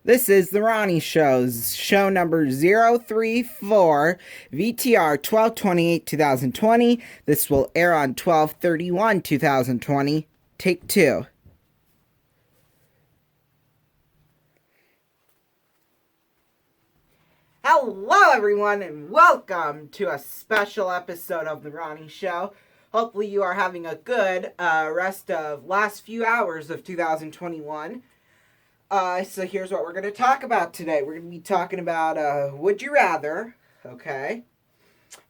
This is the Ronnie Show's show number 034, VTR 12/28, 2020. This will air on 12/31, 2020. Take two. Hello, everyone, and welcome to a special episode of the Ronnie Show. Hopefully, you are having a good rest of last few hours of 2021. So here's what we're going to talk about today. We're going to be talking about Would You Rather, okay?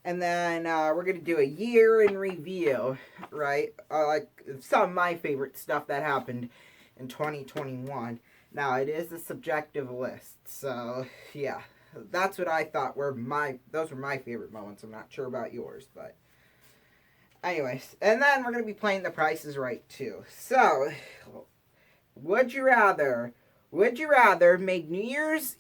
And then we're going to do a year in review, right? Like some of my favorite stuff that happened in 2021. Now, it is a subjective list, so yeah. That's what I thought those were my favorite moments. I'm not sure about yours, but anyways. And then we're going to be playing The Price is Right, too. So, would you rather make New Year's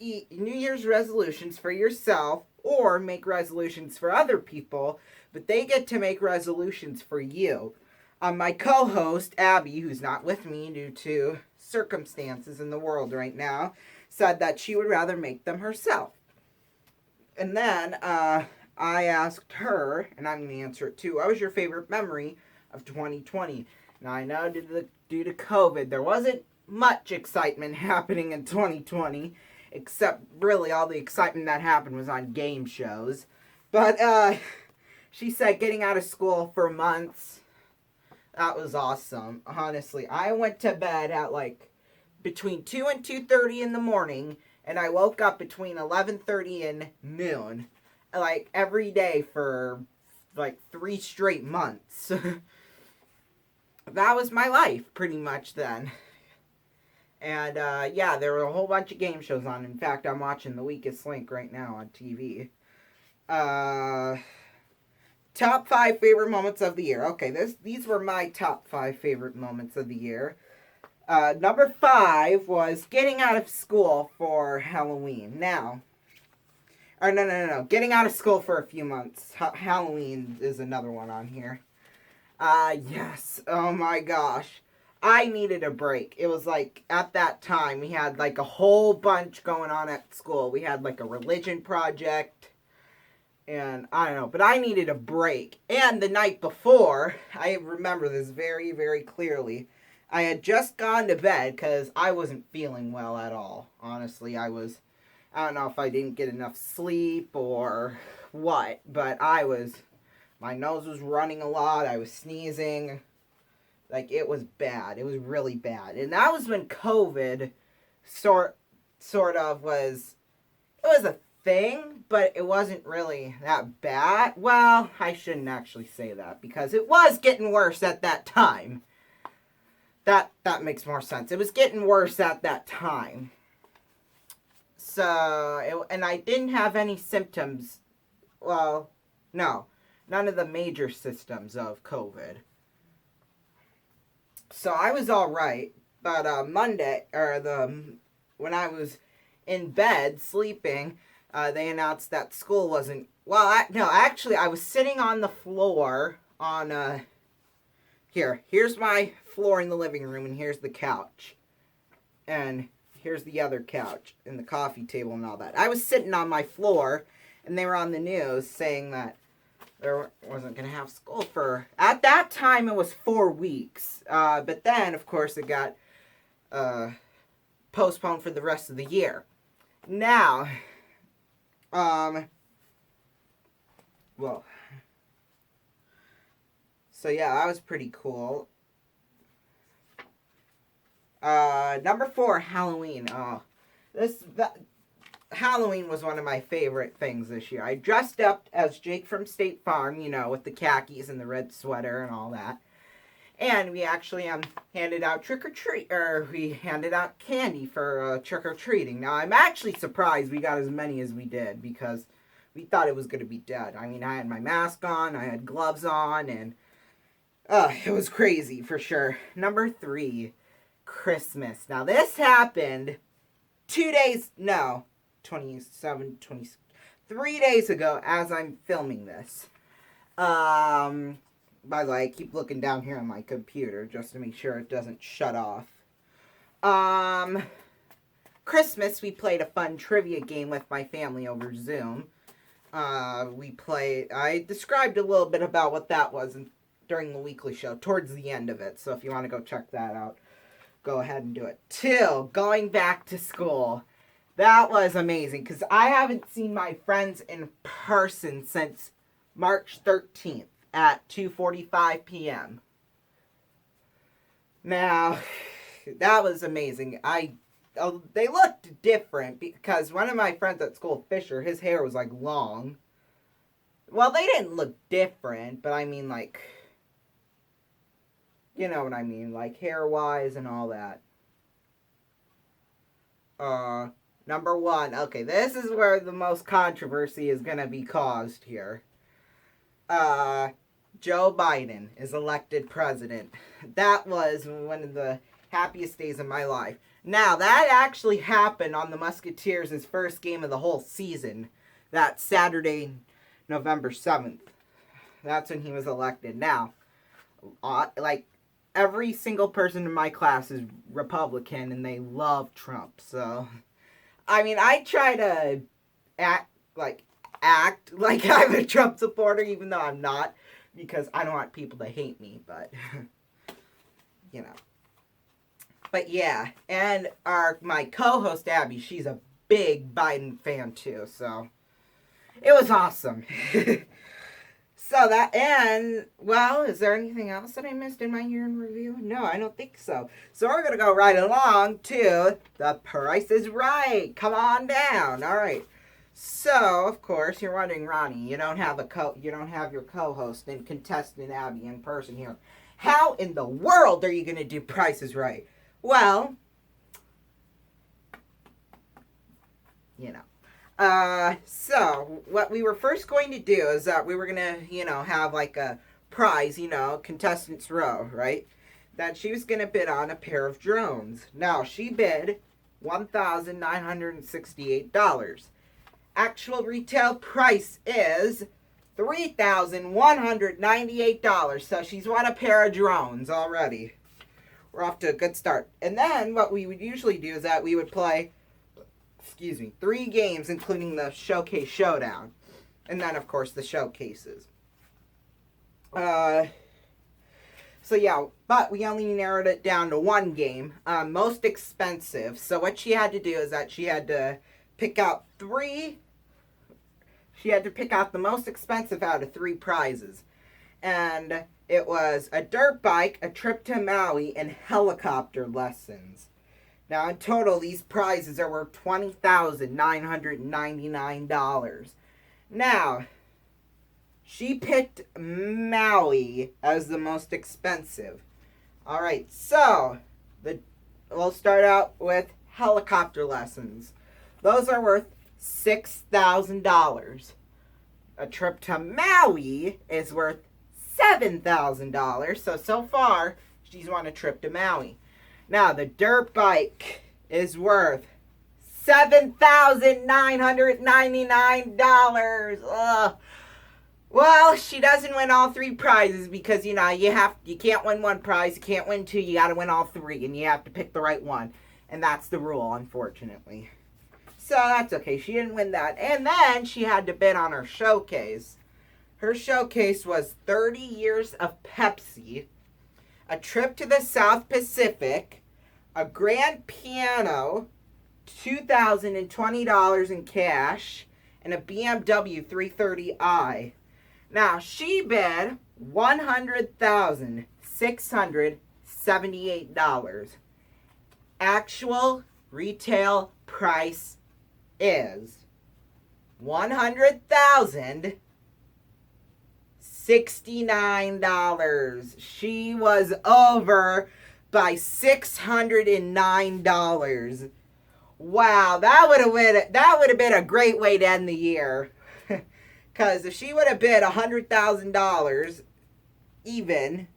resolutions for yourself or make resolutions for other people, but they get to make resolutions for you? My co-host, Abby, who's not with me due to circumstances in the world right now, said that she would rather make them herself. And then I asked her, and I'm going to answer it too, what was your favorite memory of 2020? Now, I know due to COVID, there wasn't much excitement happening in 2020, except really all the excitement that happened was on game shows. But she said getting out of school for months, that was awesome. Honestly, I went to bed at like between 2 and 2:30 in the morning, and I woke up between 11:30 and noon, like every day for like 3 straight months. That was my life pretty much then. And yeah, there were a whole bunch of game shows on. In fact, I'm watching The Weakest Link right now on TV. Top 5 favorite moments of the year. Okay, these were my top 5 favorite moments of the year. Number 5 was getting out of school for Halloween. Now, or no. Getting out of school for a few months. Halloween is another one on here. Yes. Oh my gosh. I needed a break. It was like, at that time, we had like a whole bunch going on at school. We had like a religion project, and I don't know, but I needed a break. And the night before, I remember this very, very clearly, I had just gone to bed because I wasn't feeling well at all. Honestly, I don't know if I didn't get enough sleep or what, but my nose was running a lot, I was sneezing. Like, it was bad. It was really bad. And that was when COVID sort of was, it was a thing, but it wasn't really that bad. Well, I shouldn't actually say that, because it was getting worse at that time. That makes more sense. It was getting worse at that time. So, and I didn't have any symptoms. Well, no. None of the major symptoms of COVID. So I was all right, but when I was in bed sleeping, they announced that school wasn't. Well, actually, I was sitting on the floor on Here's my floor in the living room, and here's the couch, and here's the other couch and the coffee table and all that. I was sitting on my floor, and they were on the news saying that there wasn't going to have school for, at that time, it was 4 weeks. But then, of course, it got postponed for the rest of the year. Now, well, so yeah, that was pretty cool. Number 4, Halloween. Halloween was one of my favorite things this year. I dressed up as Jake from State Farm, with the khakis and the red sweater and all that. And we actually handed out we handed out candy for trick-or-treating. Now, I'm actually surprised we got as many as we did, because we thought it was going to be dead. I mean, I had my mask on, I had gloves on, and it was crazy for sure. Number 3, Christmas. Now, this happened 3 days ago as I'm filming this. By the way, I keep looking down here on my computer just to make sure it doesn't shut off. Christmas, we played a fun trivia game with my family over Zoom. I described a little bit about what that was during the weekly show, towards the end of it. So if you want to go check that out, go ahead and do it. Till going back to school. That was amazing, because I haven't seen my friends in person since March 13th at 2:45 p.m. Now, that was amazing. They looked different, because one of my friends at school, Fisher, his hair was, like, long. Well, they didn't look different, but I mean, like, you know what I mean, like, hair-wise and all that. Number one. Okay, this is where the most controversy is going to be caused here. Joe Biden is elected president. That was one of the happiest days of my life. Now, that actually happened on the Musketeers' first game of the whole season. That Saturday, November 7th. That's when he was elected. Now, like, every single person in my class is Republican, and they love Trump, so... I mean, I try to act like I'm a Trump supporter, even though I'm not, because I don't want people to hate me, but, you know. But yeah, and my co-host, Abby, she's a big Biden fan, too, so it was awesome. Is there anything else that I missed in my year in review? No, I don't think so. So we're going to go right along to The Price is Right. Come on down. All right. So, of course, you're wondering, Ronnie, you don't have your co-host and contestant Abby in person here. How in the world are you going to do Price is Right? Well, you know. So what we were first going to do is that we were going to, have like a prize, contestants row, right? That she was going to bid on a pair of drones. Now, she bid $1,968. Actual retail price is $3,198. So she's won a pair of drones already. We're off to a good start. And then what we would usually do is that we would play 3 games, including the Showcase Showdown. And then, of course, the showcases. But we only narrowed it down to 1 game. Most expensive. So what she had to do is that she had to pick out 3. She had to pick out the most expensive out of 3 prizes. And it was a dirt bike, a trip to Maui, and helicopter lessons. Now, in total, these prizes are worth $20,999. Now, she picked Maui as the most expensive. All right, so we'll start out with helicopter lessons. Those are worth $6,000. A trip to Maui is worth $7,000. So far, she's won a trip to Maui. Now, the dirt bike is worth $7,999. Well, she doesn't win all 3 prizes because, you can't win 1 prize, you can't win 2, you gotta win all 3, and you have to pick the right one. And that's the rule, unfortunately. So that's okay, she didn't win that. And then she had to bid on her showcase. Her showcase was 30 years of Pepsi, a trip to the South Pacific, a grand piano, $2,020 in cash, and a BMW 330i. Now, she bid $100,678. Actual retail price is $100,069. She was over by $609. Wow, that would have been a great way to end the year. Because if she would have bid $100,000 even,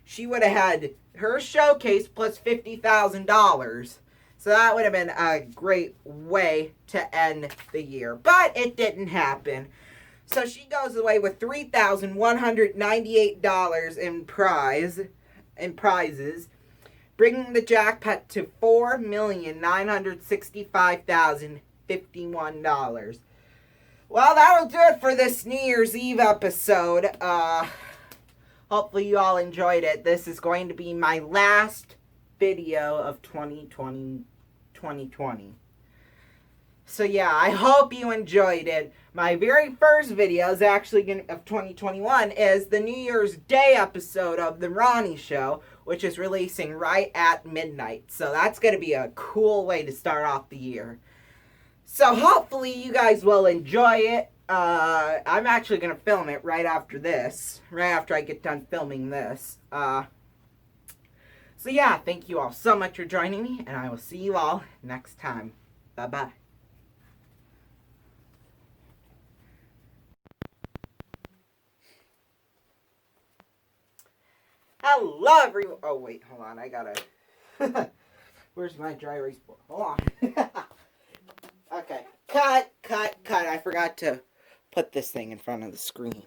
she would have had her showcase plus $50,000. So that would have been a great way to end the year. But it didn't happen. So she goes away with $3,198 in prizes. bringing the jackpot to $4,965,051. Well, that'll do it for this New Year's Eve episode. Hopefully you all enjoyed it. This is going to be my last video of 2020. So yeah, I hope you enjoyed it. My very first video is actually of 2021 is the New Year's Day episode of The Ronnie Show, which is releasing right at midnight. So that's going to be a cool way to start off the year. So hopefully you guys will enjoy it. I'm actually going to film it right after this. Right after I get done filming this. So yeah, thank you all so much for joining me. And I will see you all next time. Bye-bye. Hello, everyone. Oh, wait, hold on. I gotta... Where's my dry erase board? Hold on. Okay. Cut. I forgot to put this thing in front of the screen.